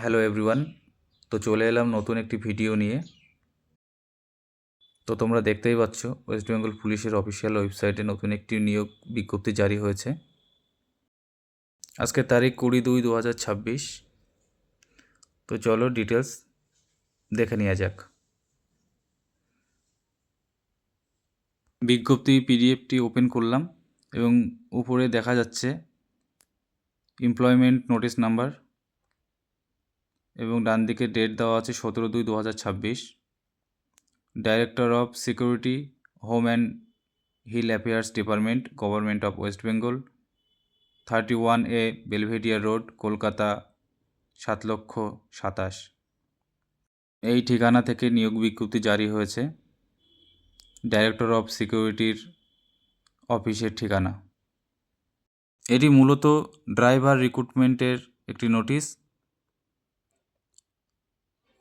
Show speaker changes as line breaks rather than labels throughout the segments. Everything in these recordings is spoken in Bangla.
Hello everyone. তো চলে এলাম নতুন একটি ভিডিও নিয়ে। তো তোমরা দেখতেই পাচ্ছ ওয়েস্ট বেঙ্গল পুলিশের অফিসিয়াল ওয়েবসাইটে নতুন একটি নিয়োগ বিজ্ঞপ্তি জারি হয়েছে। আজকের তারিখ 20/2/2026। তো চলো ডিটেলস দেখে নেওয়া যাক। বিজ্ঞপ্তি পিডিএফটি ওপেন করলাম এবং উপরে দেখা যাচ্ছে এমপ্লয়মেন্ট নোটিশ নাম্বার এবং ডান দিকে ডেট দেওয়া আছে 17/2/2026। Director of security, home and hill affairs department, government of West Bengal, 31A Belvedere road, Kolkata 7,27,000। এই ঠিকানা থেকে নিয়োগ বিজ্ঞপ্তি জারি হয়েছে। ডাইরেক্টর অফ সিকিউরিটির অফিসের ঠিকানা। এটি মূলত ড্রাইভার রিক্রুটমেন্টের একটি নোটিশ।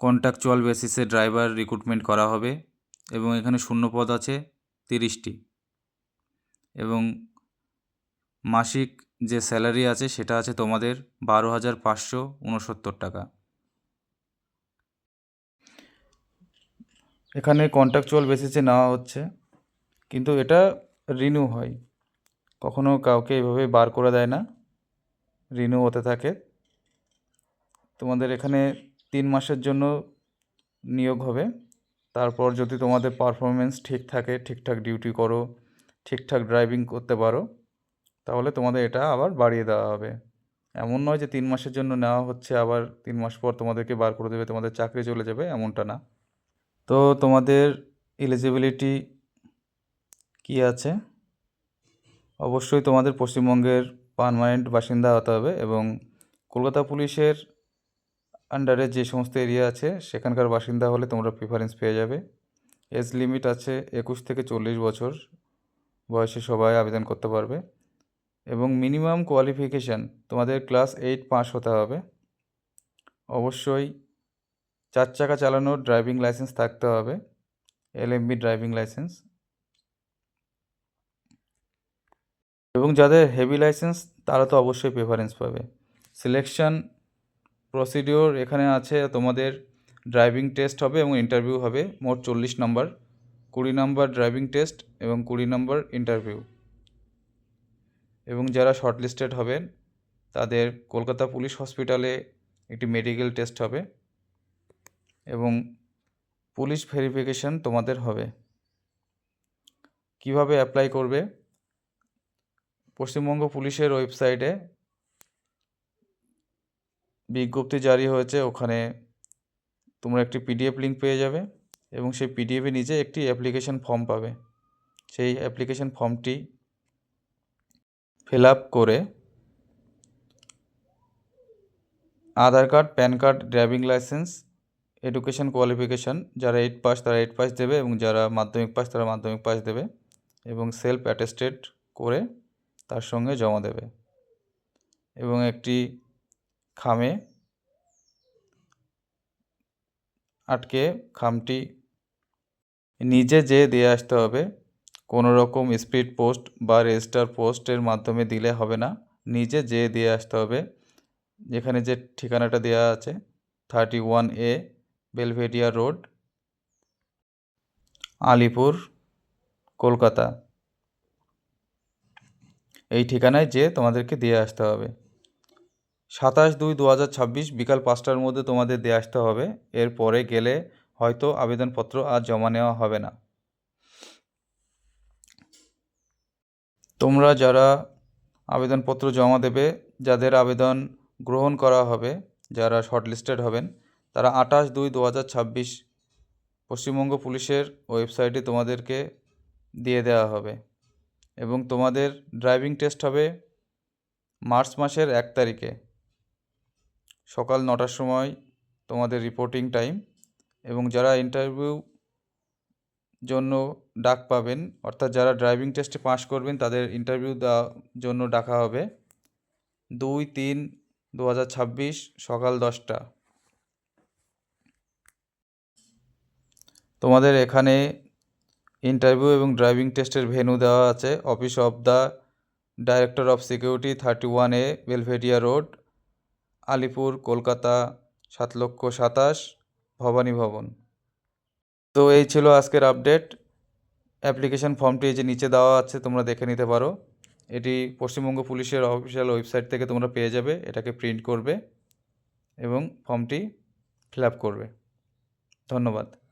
কন্ট্রাকচুয়াল বেসিসে ড্রাইভার রিক্রুটমেন্ট করা হবে এবং এখানে শূন্যপদ আছে 30টি এবং মাসিক যে স্যালারি আছে সেটা আছে তোমাদের 12,569 টাকা। এখানে কন্ট্রাকচুয়াল বেসিসে নেওয়া হচ্ছে, কিন্তু এটা রিনিউ হয়, কখনো কাউকে এভাবে বার করে দেয় না, রিনিউ হতে থাকে। তোমাদের এখানে 3 মাসের জন্য নিয়োগ হবে। তারপর যদি তোমাদের পারফরমেন্স ঠিক থাকে, ঠিকঠাক ডিউটি করো, ঠিকঠাক ড্রাইভিং করতে পারো, তাহলে তোমাদের এটা আবার বাড়িয়ে দেওয়া হবে। এমন নয় যে 3 মাসের জন্য নেওয়া হচ্ছে আবার 3 মাস পর তোমাদেরকে বার করে দেবে, তোমাদের চাকরি চলে যাবে, এমনটা না। তো তোমাদের এলিজিবিলিটি কি আছে? অবশ্যই তোমাদের পশ্চিমবঙ্গের পার্মানেন্ট বাসিন্দা হতে হবে এবং কলকাতা পুলিশের আন্ডারে যে সমস্ত এরিয়া আছে সেখানকার বাসিন্দা হলে তোমরা প্রিফারেন্স পেয়ে যাবে। এজ লিমিট আছে 21 থেকে 40 বছর বয়সে সবাই আবেদন করতে পারবে এবং মিনিমাম কোয়ালিফিকেশান তোমাদের ক্লাস 8 পাস হতে হবে। অবশ্যই 4 চাকা চালানোর ড্রাইভিং লাইসেন্স থাকতে হবে, LMB ড্রাইভিং লাইসেন্স। এবং যাদের হেভি লাইসেন্স তারা তো অবশ্যই প্রেফারেন্স পাবে। সিলেকশন প্রসিডিওর এখানে আছে, তোমাদের ড্রাইভিং টেস্ট হবে এবং ইন্টারভিউ হবে। মোট 40 নম্বর, 20 নম্বর ড্রাইভিং টেস্ট এবং 20 নম্বর ইন্টারভিউ। এবং যারা শর্টলিস্টেড হবেন তাদের কলকাতা পুলিশ হসপিটালে একটি মেডিকেল টেস্ট হবে এবং পুলিশ ভেরিফিকেশন তোমাদের হবে। কিভাবে অ্যাপ্লাই করবে? পশ্চিমবঙ্গ পুলিশের ওয়েবসাইটে বিজ্ঞপ্তি জারি হয়েছে, ওখানে তোমরা একটি PDF লিঙ্ক পেয়ে যাবে এবং সেই PDFে নিচে একটি অ্যাপ্লিকেশন ফর্ম পাবে। সেই অ্যাপ্লিকেশন ফর্মটি ফিল আপ করে Aadhaar card, PAN card, driving licence, education qualification, যারা 8 পাস তারা 8 পাস দেবে এবং যারা মাধ্যমিক পাস তারা মাধ্যমিক পাস দেবে এবং সেলফ অ্যাটেস্টেড করে তার সঙ্গে জমা দেবে এবং একটি খামে আটকে খামটি নিজে যেয়ে দিয়ে আসতে হবে। কোনো রকম স্পিড পোস্ট বা রেজিস্টার পোস্টের মাধ্যমে দিলে হবে না, নিজে যেয়ে দিয়ে আসতে হবে। যেখানে যে ঠিকানাটা দেওয়া আছে 31A Belvedere road, Alipore, Kolkata, এই ঠিকানায় যেয়ে তোমাদেরকে দিয়ে আসতে হবে। 27/2/2026 বিকাল 5টার মধ্যে তোমাদের দিয়ে আসতে হবে। এরপরে গেলে হয়তো আবেদনপত্র আর জমা নেওয়া হবে না। তোমরা যারা আবেদনপত্র জমা দেবে, যাদের আবেদন গ্রহণ করা হবে, যারা শর্টলিস্টেড হবেন, তারা 28/2/2026 পশ্চিমবঙ্গ পুলিশের ওয়েবসাইটে তোমাদেরকে দিয়ে দেওয়া হবে এবং তোমাদের ড্রাইভিং টেস্ট হবে মার্চ মাসের 1 তারিখে সকাল 9টার সময় তোমাদের রিপোর্টিং টাইম। এবং যারা ইন্টারভিউ জন্য ডাক পাবেন, অর্থাৎ যারা ড্রাইভিং টেস্টে পাস করবেন তাদের ইন্টারভিউ দেওয়ার জন্য ডাকা হবে 2/3/2026 সকাল 10টা। তোমাদের এখানে ইন্টারভিউ এবং ড্রাইভিং টেস্টের ভেন্যু দেওয়া আছে। Office of the director of security, 31A Belvedere road, Alipore, Kolkata 7,27,000 Bhabani Bhaban. তো এই ছিল আজকের আপডেট। অ্যাপ্লিকেশন ফর্মটি এই যে নিচে দেওয়া আছে, তোমরা দেখে নিতে পারো। এটি পশ্চিমবঙ্গ পুলিশের অফিসিয়াল ওয়েবসাইট থেকে তোমরা পেয়ে যাবে। এটাকে প্রিন্ট করবে এবং ফর্মটি ফিল আপ করবে। ধন্যবাদ।